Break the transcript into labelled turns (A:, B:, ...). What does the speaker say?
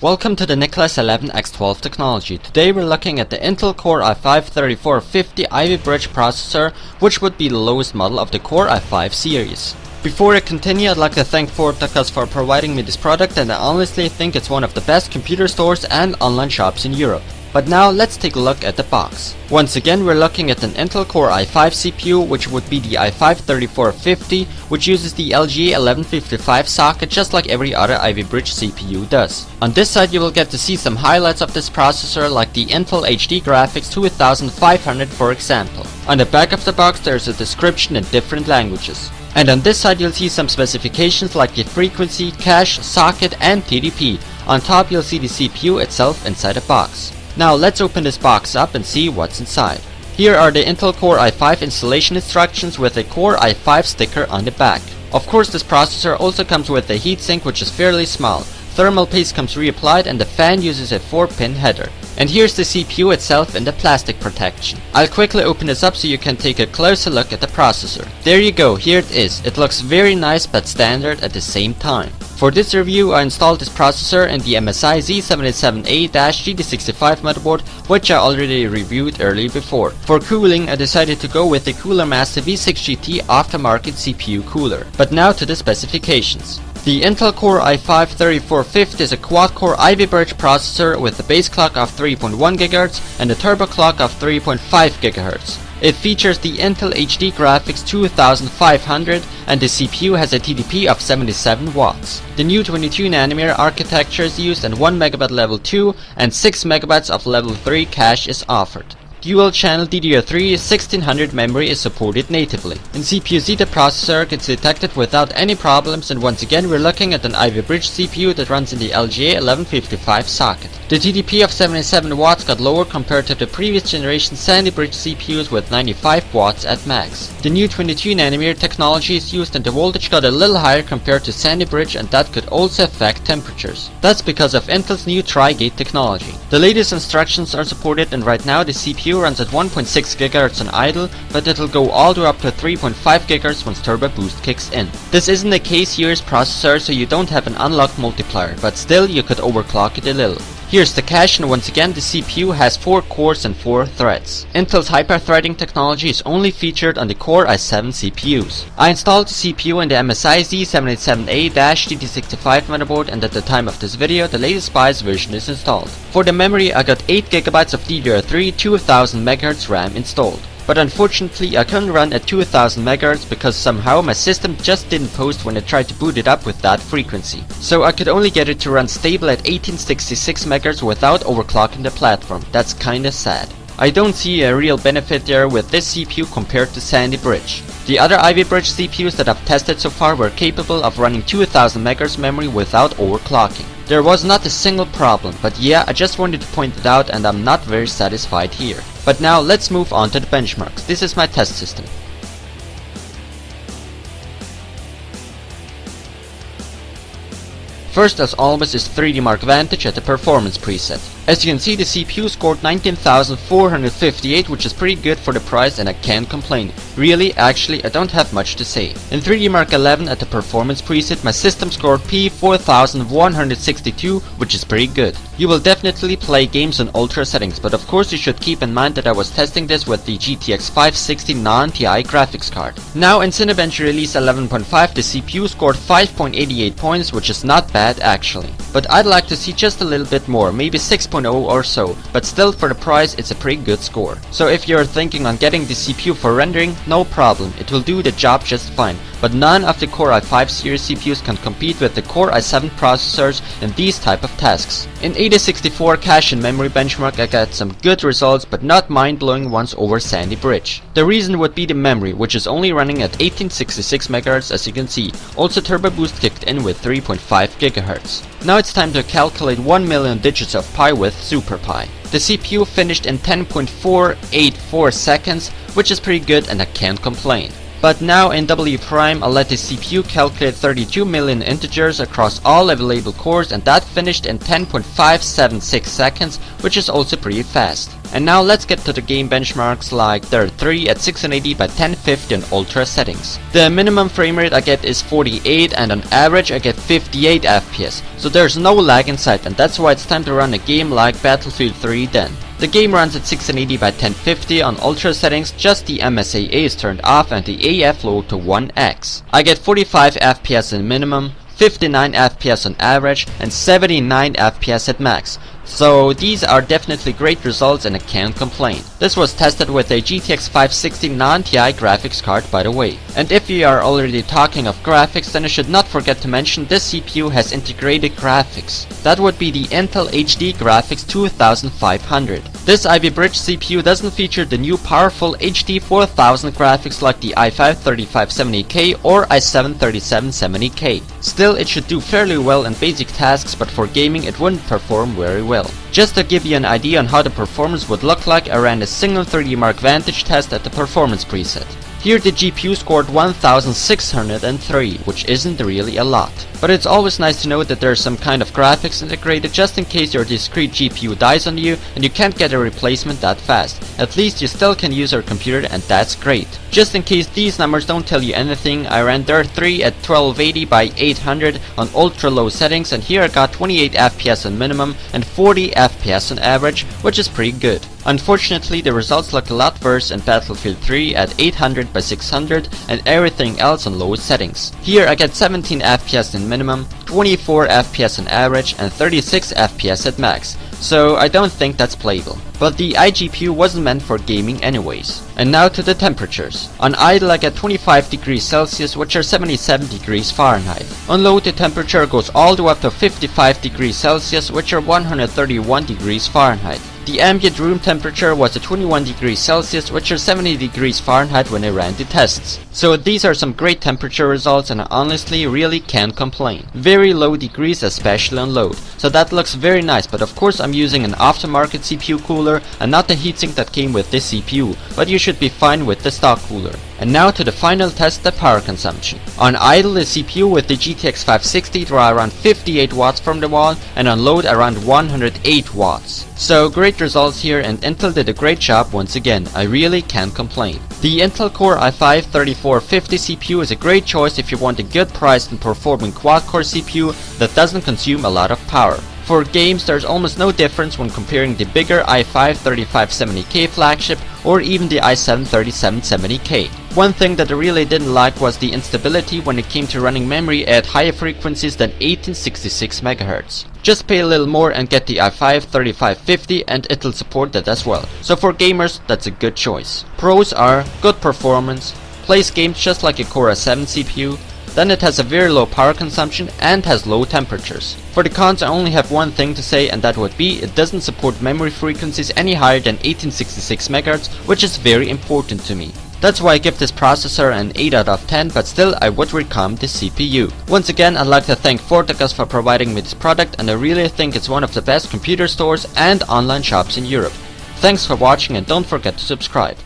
A: Welcome to the MEGA.am technology. Today we're looking at the Intel Core i5-3450 Ivy Bridge processor, which would be the lowest model of the Core i5 series. Before I continue, I'd like to thank Ford.us for providing me this product, and I honestly think it's one of the best computer stores and online shops in Europe. But now let's take a look at the box. Once again, we're looking at an Intel Core i5 CPU, which would be the i5-3450, which uses the LGA 1155 socket just like every other Ivy Bridge CPU does. On this side you will get to see some highlights of this processor, like the Intel HD graphics 2500 for example. On the back of the box there's a description in different languages. And on this side you'll see some specifications like the frequency, cache, socket and TDP. On top you'll see the CPU itself inside a box. Now let's open this box up and see what's inside. Here are the Intel Core i5 installation instructions with a Core i5 sticker on the back. Of course, this processor also comes with a heatsink, which is fairly small. Thermal paste comes reapplied and the fan uses a 4-pin header. And here's the CPU itself in the plastic protection. I'll quickly open this up so you can take a closer look at the processor. There you go, here it is. It looks very nice but standard at the same time. For this review I installed this processor in the MSI Z77A-GD65 motherboard, which I already reviewed earlier before. For cooling I decided to go with the Cooler Master V6 GT aftermarket CPU cooler. But now to the specifications. The Intel Core i5-3450 is a quad-core Ivy Bridge processor with a base clock of 3.1 GHz and a turbo clock of 3.5 GHz. It features the Intel HD graphics 2500 and the CPU has a TDP of 77 watts. The new 22nm architecture is used and 1 MB level 2 and 6 MB of level 3 cache is offered. Dual channel DDR3 1600 memory is supported natively. In CPU-Z the processor gets detected without any problems, and once again we're looking at an Ivy Bridge CPU that runs in the LGA 1155 socket. The TDP of 77 watts got lower compared to the previous generation Sandy Bridge CPUs with 95 watts at max. The new 22nm technology is used and the voltage got a little higher compared to Sandy Bridge, and that could also affect temperatures. That's because of Intel's new Tri-Gate technology. The latest instructions are supported, and right now the CPU runs at 1.6 GHz on idle, but it'll go all the way up to 3.5 GHz once Turbo Boost kicks in. This isn't the case here's processor, so you don't have an unlocked multiplier, but still you could overclock it a little. Here's the cache, and once again the CPU has 4 cores and 4 threads. Intel's hyper-threading technology is only featured on the Core i7 CPUs. I installed the CPU in the MSI Z77A-GD65 motherboard, and at the time of this video the latest BIOS version is installed. For the memory I got 8 GB of DDR3 2000 MHz RAM installed. But unfortunately I couldn't run at 2000 MHz because somehow my system just didn't post when I tried to boot it up with that frequency. So I could only get it to run stable at 1866 MHz without overclocking the platform. That's kinda sad. I don't see a real benefit there with this CPU compared to Sandy Bridge. The other Ivy Bridge CPUs that I've tested so far were capable of running 2000 MHz memory without overclocking. There was not a single problem, but yeah, I just wanted to point it out, and I'm not very satisfied here. But now let's move on to the benchmarks. This is my test system. First, as always, is 3D Mark Vantage at the performance preset. As you can see, the CPU scored 19,458, which is pretty good for the price, and I can't complain. Really, actually, I don't have much to say. In 3D Mark 11 at the performance preset, my system scored P4162, which is pretty good. You will definitely play games on ultra settings, but of course you should keep in mind that I was testing this with the GTX 560 non-TI graphics card. Now in Cinebench release 11.5, the CPU scored 5.88 points, which is not bad actually. But I'd like to see just a little bit more, maybe 6.0 or so, but still for the price it's a pretty good score. So if you're thinking on getting the CPU for rendering, no problem, it will do the job just fine. But none of the Core i5 series CPUs can compete with the Core i7 processors in these type of tasks. In 8064 cache and memory benchmark I got some good results, but not mind-blowing ones over Sandy Bridge. The reason would be the memory, which is only running at 1866 MHz as you can see. Also Turbo Boost kicked in with 3.5 GHz. Now it's time to calculate 1 million digits of pi with SuperPi. The CPU finished in 10.484 seconds, which is pretty good and I can't complain. But now in W prime, I'll let the CPU calculate 32 million integers across all available cores, and that finished in 10.576 seconds, which is also pretty fast. And now let's get to the game benchmarks, like there are 3 at 680 by 1050 on ultra settings. The minimum frame rate I get is 48, and on average I get 58 FPS, so there's no lag in sight, and that's why it's time to run a game like Battlefield 3 then. The game runs at 680 by 1050 on ultra settings, just the MSAA is turned off and the AF low to 1x. I get 45 FPS in minimum, 59 FPS on average, and 79 FPS at max. So these are definitely great results and I can't complain. This was tested with a GTX 560 non-TI graphics card, by the way. And if you are already talking of graphics, then I should not forget to mention this CPU has integrated graphics. That would be the Intel HD Graphics 2500. This Ivy Bridge CPU doesn't feature the new powerful HD 4000 graphics like the i5 3570K or i7 3770K. Still, it should do fairly well in basic tasks, but for gaming it wouldn't perform very well. Just to give you an idea on how the performance would look like, I ran a single 3D Mark Vantage test at the performance preset. Here the GPU scored 1603, which isn't really a lot. But it's always nice to know that there's some kind of graphics integrated just in case your discrete GPU dies on you and you can't get a replacement that fast. At least you still can use your computer, and that's great. Just in case these numbers don't tell you anything, I ran Dirt 3 at 1280 by 800 on ultra low settings, and here I got 28 FPS on minimum and 40 FPS on average, which is pretty good. Unfortunately, the results look a lot worse in Battlefield 3 at 800 by 600 and everything else on low settings. Here I get 17 FPS in minimum, 24 FPS on average, and 36 FPS at max. So I don't think that's playable. But the iGPU wasn't meant for gaming anyways. And now to the temperatures. On idle I get 25 degrees Celsius, which are 77 degrees Fahrenheit. On low the temperature goes all the way up to 55 degrees Celsius, which are 131 degrees Fahrenheit. The ambient room temperature was at 21 degrees Celsius, which are 70 degrees Fahrenheit when I ran the tests. So these are some great temperature results, and I honestly really can't complain. Very low degrees, especially on load. So that looks very nice, but of course I'm using an aftermarket CPU cooler and not the heatsink that came with this CPU, but you should be fine with the stock cooler. And now to the final test, the power consumption. On idle the CPU with the GTX 560 draw around 58 watts from the wall, and on load around 108 watts. So great results here, and Intel did a great job once again. I really can't complain. The Intel Core i5 3450 CPU is a great choice if you want a good priced and performing quad-core CPU that doesn't consume a lot of power. For games, there's almost no difference when comparing the bigger i5 3570K flagship or even the i7 3770K. One thing that I really didn't like was the instability when it came to running memory at higher frequencies than 1866 MHz. Just pay a little more and get the i5 3550 and it'll support that as well. So for gamers, that's a good choice. Pros are good performance, plays games just like a Core i7 CPU, then it has a very low power consumption and has low temperatures. For the cons I only have one thing to say, and that would be it doesn't support memory frequencies any higher than 1866 MHz, which is very important to me. That's why I give this processor an 8 out of 10, but still I would recommend the CPU. Once again, I'd like to thank Fortacus for providing me this product, and I really think it's one of the best computer stores and online shops in Europe. Thanks for watching, and don't forget to subscribe.